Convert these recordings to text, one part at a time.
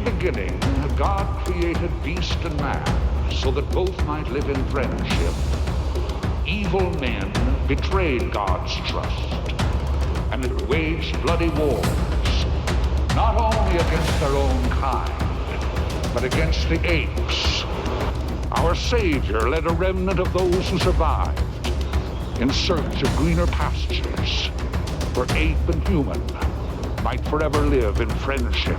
beginning, God created beast and man so that both might live in friendship. Evil men betrayed God's trust and waged bloody wars, not only against their own kind, but against the apes. Our Savior led a remnant of those who survived in search of greener pastures, where ape and human might forever live in friendship.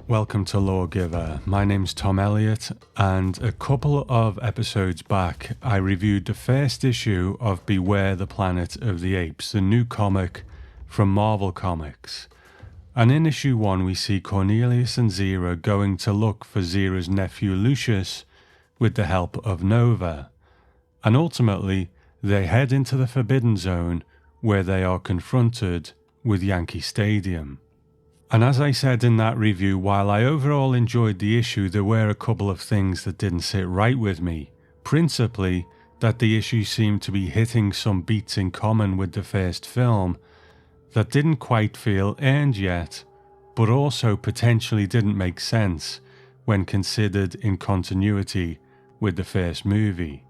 Welcome to Lawgiver. My name's Tom Elliot, and a couple of episodes back I reviewed the first issue of Beware the Planet of the Apes, the new comic from Marvel Comics. And in issue 1 we see Cornelius and Zira going to look for Zira's nephew Lucius with the help of Nova. And ultimately they head into the Forbidden Zone, where they are confronted with Yankee Stadium. And as I said in that review, while I overall enjoyed the issue, there were a couple of things that didn't sit right with me. Principally, that the issue seemed to be hitting some beats in common with the first film that didn't quite feel earned yet, but also potentially didn't make sense when considered in continuity with the first movie.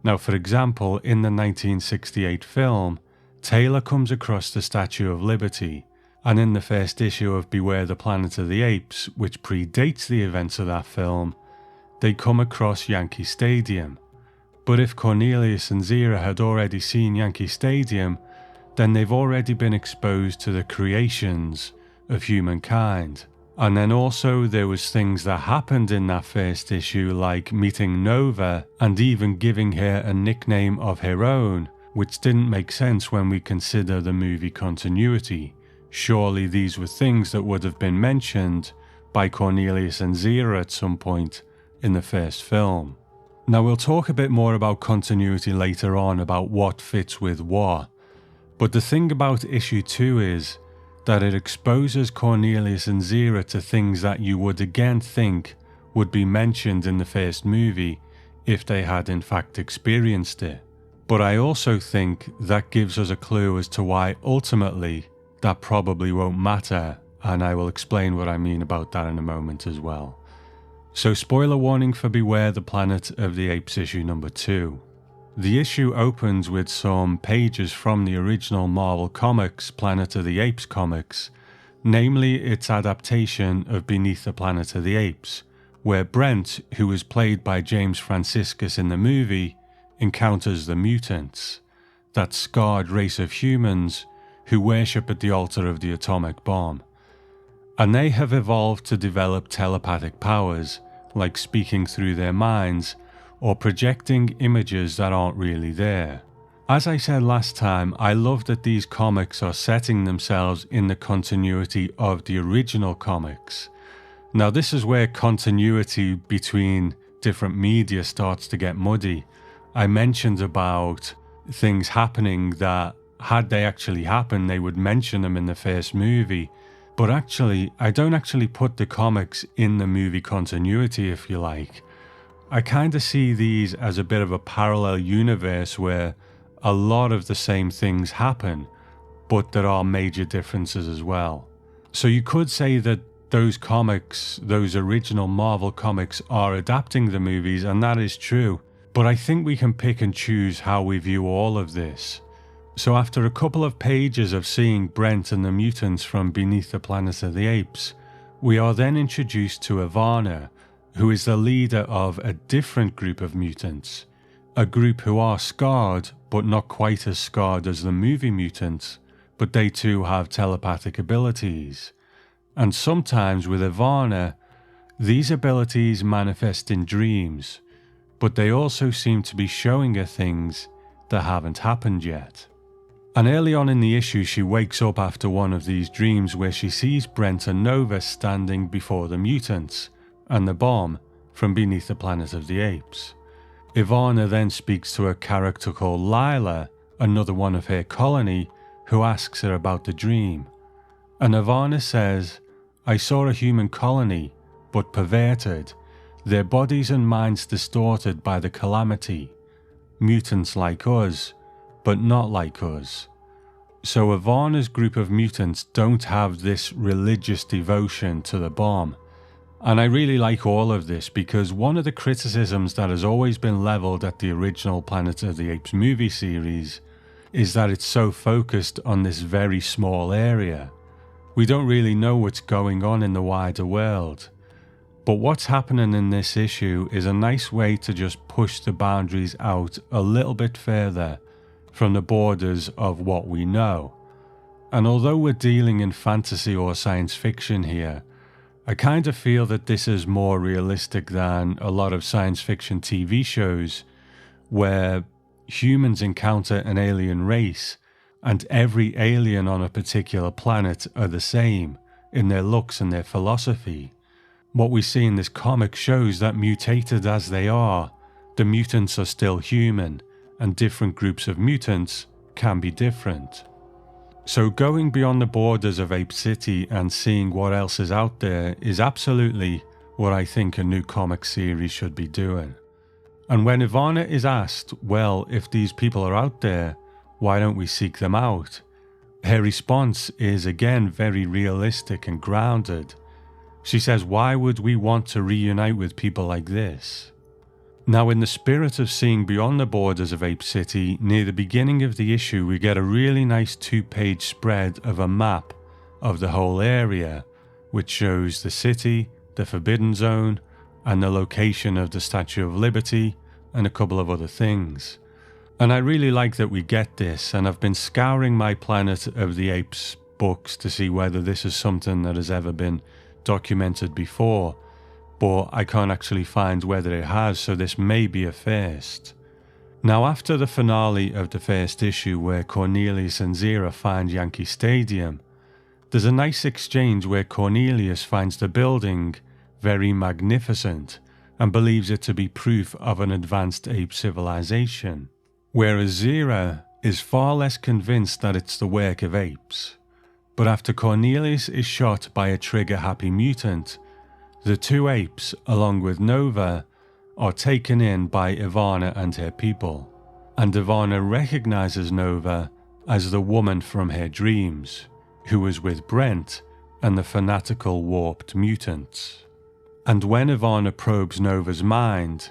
Now, for example, in the 1968 film, Taylor comes across the Statue of Liberty, and in the first issue of Beware the Planet of the Apes, which predates the events of that film, they come across Yankee Stadium. But if Cornelius and Zira had already seen Yankee Stadium, then they've already been exposed to the creations of humankind. And then also there was things that happened in that first issue, like meeting Nova and even giving her a nickname of her own, which didn't make sense when we consider the movie continuity. Surely these were things that would have been mentioned by Cornelius and Zira at some point in the first film. Now we'll talk a bit more about continuity later on, about what fits with what. But the thing about issue 2 is that it exposes Cornelius and Zira to things that you would again think would be mentioned in the first movie if they had in fact experienced it. But I also think that gives us a clue as to why ultimately that probably won't matter, and I will explain what I mean about that in a moment as well. So spoiler warning for Beware the Planet of the Apes issue number 2. The issue opens with some pages from the original Marvel Comics Planet of the Apes comics, namely its adaptation of Beneath the Planet of the Apes, where Brent, who is played by James Franciscus in the movie, encounters the mutants, that scarred race of humans who worship at the altar of the atomic bomb. And they have evolved to develop telepathic powers, like speaking through their minds or projecting images that aren't really there. As I said last time, I love that these comics are setting themselves in the continuity of the original comics. Now this is where continuity between different media starts to get muddy. I mentioned about things happening that, had they actually happened, they would mention them in the first movie. But actually, I don't actually put the comics in the movie continuity, if you like. I kind of see these as a bit of a parallel universe where a lot of the same things happen, but there are major differences as well. So you could say that those comics, those original Marvel comics, are adapting the movies, and that is true. But I think we can pick and choose how we view all of this. So after a couple of pages of seeing Brent and the mutants from Beneath the Planet of the Apes, we are then introduced to Ivana, who is the leader of a different group of mutants, a group who are scarred, but not quite as scarred as the movie mutants, but they too have telepathic abilities. And sometimes with Ivana, these abilities manifest in dreams, but they also seem to be showing her things that haven't happened yet. And early on in the issue, she wakes up after one of these dreams where she sees Brent and Nova standing before the mutants and the bomb from Beneath the Planet of the Apes. Ivana then speaks to a character called Lila, another one of her colony, who asks her about the dream. And Ivana says, "I saw a human colony, but perverted, their bodies and minds distorted by the calamity. mutants like us, but not like us. So Ivana's group of mutants don't have this religious devotion to the bomb. And I really like all of this because one of the criticisms that has always been leveled at the original Planet of the Apes movie series is that it's so focused on this very small area. We don't really know what's going on in the wider world. But what's happening in this issue is a nice way to just push the boundaries out a little bit further from the borders of what we know. And although we're dealing in fantasy or science fiction here, I kind of feel that this is more realistic than a lot of science fiction TV shows where humans encounter an alien race and every alien on a particular planet are the same in their looks and their philosophy. What we see in this comic shows that mutated as they are, the mutants are still human, and different groups of mutants can be different. So going beyond the borders of Ape City and seeing what else is out there is absolutely what I think a new comic series should be doing. And when Ivana is asked, well, if these people are out there, why don't we seek them out? Her response is again very realistic and grounded. She says, why would we want to reunite with people like this? Now, in the spirit of seeing beyond the borders of Ape City, near the beginning of the issue, we get a really nice 2-page spread of a map of the whole area, which shows the city, the Forbidden Zone, and the location of the Statue of Liberty, and a couple of other things. And I really like that we get this, and I've been scouring my Planet of the Apes books to see whether this is something that has ever been documented before, but I can't actually find whether it has, so this may be a first. Now, after the finale of the first issue where Cornelius and Zira find Yankee Stadium, there's a nice exchange where Cornelius finds the building very magnificent and believes it to be proof of an advanced ape civilization, whereas Zira is far less convinced that it's the work of apes. But after Cornelius is shot by a trigger-happy mutant, the two apes, along with Nova, are taken in by Ivana and her people, and Ivana recognizes Nova as the woman from her dreams, who was with Brent and the fanatical warped mutants. And when Ivana probes Nova's mind,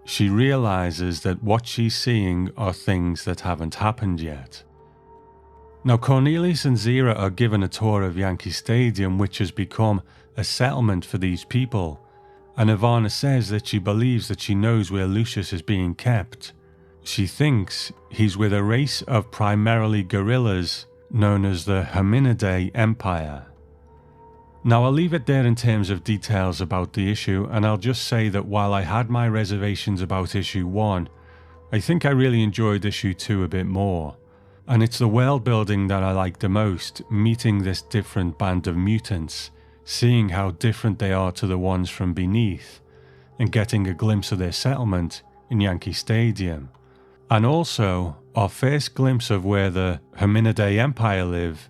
she realizes that what she's seeing are things that haven't happened yet. Now, Cornelius and Zira are given a tour of Yankee Stadium, which has become a settlement for these people, and Ivana says that she believes that she knows where Lucius is being kept. She thinks he's with a race of primarily gorillas known as the Hominidae Empire. Now, I'll leave it there in terms of details about the issue, and I'll just say that while I had my reservations about issue 1, I think I really enjoyed issue 2 a bit more. And it's the world building that I like the most, meeting this different band of mutants, seeing how different they are to the ones from beneath, and getting a glimpse of their settlement in Yankee Stadium. And also, our first glimpse of where the Hominidae Empire live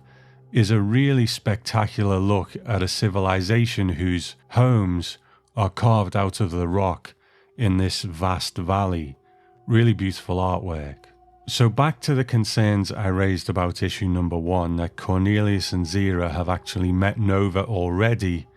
is a really spectacular look at a civilization whose homes are carved out of the rock in this vast valley. Really beautiful artwork. So back to the concerns I raised about issue number 1, that Cornelius and Zira have actually met Nova already,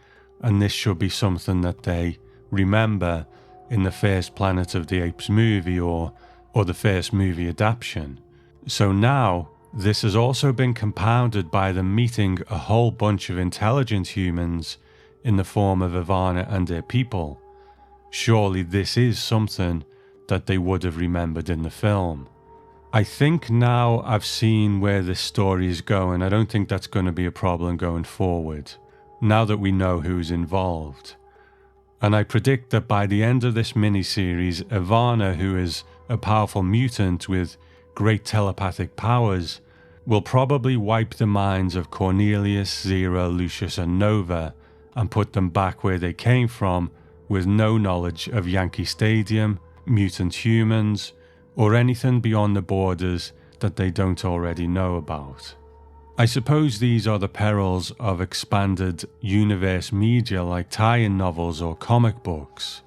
and this should be something that they remember in the first Planet of the Apes movie or the first movie adaptation. So now, this has also been compounded by them meeting a whole bunch of intelligent humans in the form of Ivana and her people. Surely this is something that they would have remembered in the film. I think now I've seen where this story is going, I don't think that's going to be a problem going forward, now that we know who's involved. And I predict that by the end of this miniseries, Ivana, who is a powerful mutant with great telepathic powers, will probably wipe the minds of Cornelius, Zira, Lucius and Nova and put them back where they came from with no knowledge of Yankee Stadium, mutant humans, or anything beyond the borders that they don't already know about. I suppose these are the perils of expanded universe media like tie-in novels or comic books.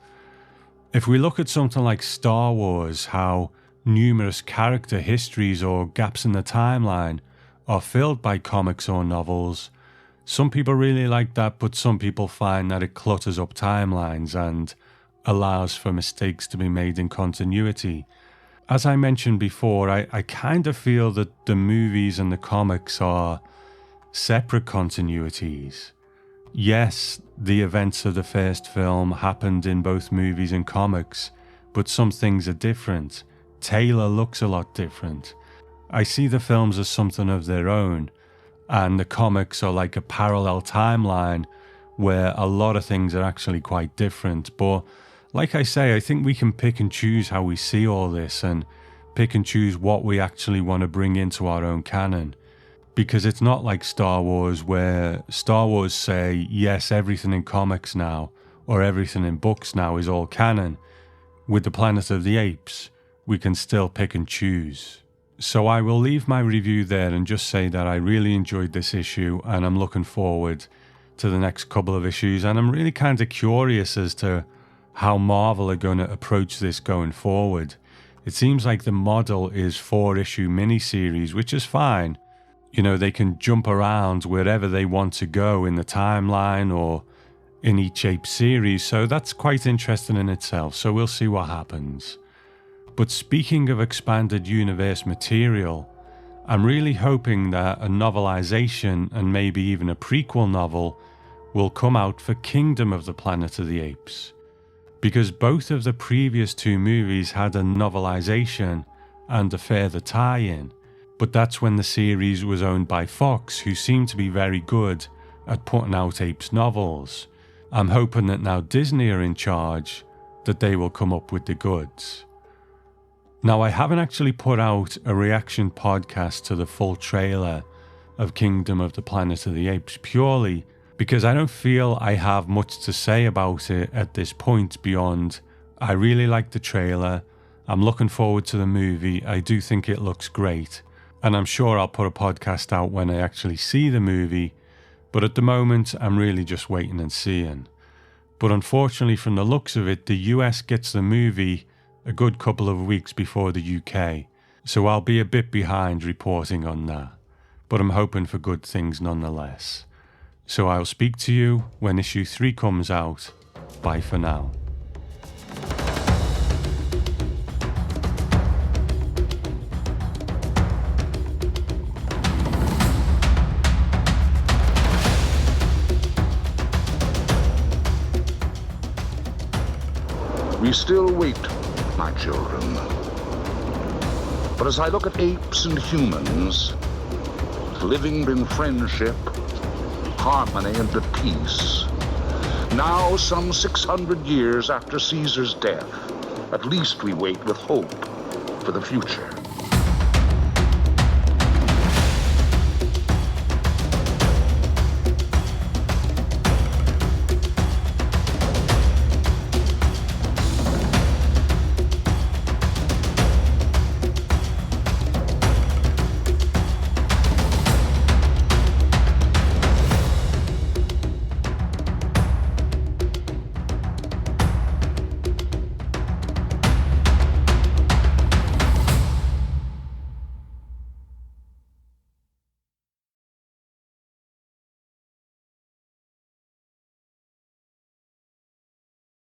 If we look at something like Star Wars, how numerous character histories or gaps in the timeline are filled by comics or novels. Some people really like that, but some people find that it clutters up timelines and allows for mistakes to be made in continuity. As I mentioned before, I kind of feel that the movies and the comics are separate continuities. Yes, the events of the first film happened in both movies and comics, but some things are different. Taylor looks a lot different. I see the films as something of their own, and the comics are like a parallel timeline where a lot of things are actually quite different. But like I say, I think we can pick and choose how we see all this and pick and choose what we actually want to bring into our own canon. Because it's not like Star Wars, where Star Wars say, yes, everything in comics now or everything in books now is all canon. With the Planet of the Apes, we can still pick and choose. So I will leave my review there and just say that I really enjoyed this issue and I'm looking forward to the next couple of issues, and I'm really kind of curious as to how Marvel are going to approach this going forward. It seems like the model is 4-issue miniseries, which is fine. You know, they can jump around wherever they want to go in the timeline or in each Ape series, so that's quite interesting in itself, so we'll see what happens. But speaking of expanded universe material, I'm really hoping that a novelization and maybe even a prequel novel will come out for Kingdom of the Planet of the Apes. Because both of the previous 2 movies had a novelization and a further tie-in, but that's when the series was owned by Fox, who seem to be very good at putting out Apes novels. I'm hoping that now Disney are in charge, that they will come up with the goods. Now, I haven't actually put out a reaction podcast to the full trailer of Kingdom of the Planet of the Apes purely because I don't feel I have much to say about it at this point beyond I really like the trailer, I'm looking forward to the movie, I do think it looks great, and I'm sure I'll put a podcast out when I actually see the movie, but at the moment I'm really just waiting and seeing. But unfortunately, from the looks of it, the US gets the movie a good couple of weeks before the UK, so I'll be a bit behind reporting on that, but I'm hoping for good things nonetheless. So I'll speak to you when issue 3 comes out. Bye for now. We still wait, my children. But as I look at apes and humans, living in friendship, harmony, and at peace, now some 600 years after Caesar's death, at least we wait with hope for the future.